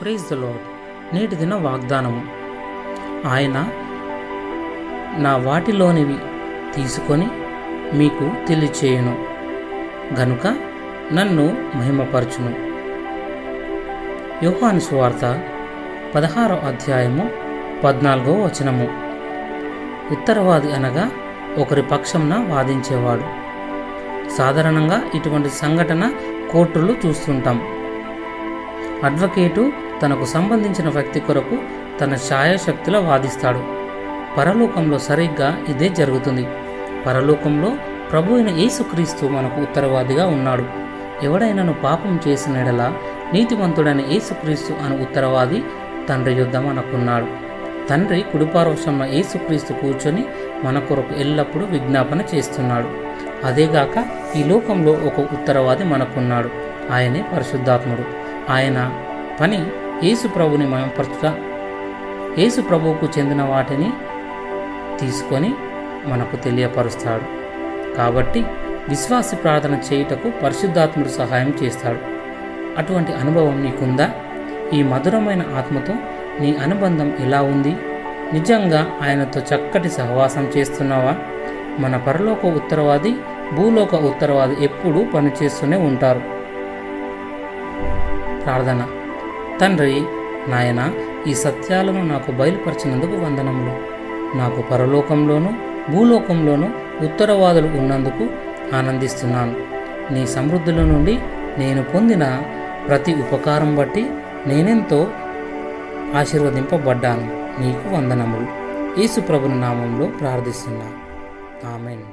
Praise the lord. నేటి దిన వాగ్దానము. ఆయన నా వాటిలోనివి తీసుకొని మీకు తెలియచేయును గనుక నన్ను మహిమపరచును. యోహాను సువార్త 16వ అధ్యాయము 14వ వచనము. ఉత్తరవాది అనగా ఒకరి పక్షంన వాదించేవాడు. సాధారణంగా ఇటువంటి సంఘటన కోర్టులు చూస్తుంటాం. అడ్వకేటు తనకు సంబంధించిన వ్యక్తి కొరకు తన ఛాయాశక్తిలో వాదిస్తాడు. పరలోకంలో సరిగ్గా ఇదే జరుగుతుంది. పరలోకంలో ప్రభు అయిన యేసుక్రీస్తు మనకు ఉత్తరవాదిగా ఉన్నాడు. ఎవడైనాను పాపం చేసిన ఎడల నీతిమంతుడైన యేసుక్రీస్తు అను ఉత్తరవాది తండ్రి యుద్ధ మనకున్నాడు. తండ్రి కుడిపార్శ్వమున యేసుక్రీస్తు కూర్చొని మన కొరకు ఎల్లప్పుడూ విజ్ఞాపన చేస్తున్నాడు. అదేగాక ఈ లోకంలో ఒక ఉత్తరవాది మనకున్నాడు. ఆయనే పరిశుద్ధాత్ముడు. ఆయన పని యేసు ప్రభుని మహిమపరచుట, యేసు ప్రభువుకు చెందిన వాటిని తీసుకొని మనకు తెలియపరుస్తాడు. కాబట్టి విశ్వాసి ప్రార్థన చేయుటకు పరిశుద్ధాత్ముడు సహాయం చేస్తాడు. అటువంటి అనుభవం నీకుందా? ఈ మధురమైన ఆత్మతో నీ అనుబంధం ఎలా ఉంది? నిజంగా ఆయనతో చక్కటి సహవాసం చేస్తున్నావా? మన పరలోక ఉత్తరవాది, భూలోక ఉత్తరవాది ఎప్పుడూ పనిచేస్తూనే ఉంటారు. ప్రార్థన. తండ్రి, నాయన, ఈ సత్యాలను నాకు బయలుపరిచినందుకు వందనములు. నాకు పరలోకంలోనూ భూలోకంలోనూ ఉత్తరవాదులు ఉన్నందుకు ఆనందిస్తున్నాను. నీ సమృద్ధుల నుండి నేను పొందిన ప్రతి ఉపకారం బట్టి నేనెంతో ఆశీర్వదింపబడ్డాను. నీకు వందనములు. యేసు ప్రభుని నామంలో ప్రార్థిస్తున్నాను. ఆమేన్.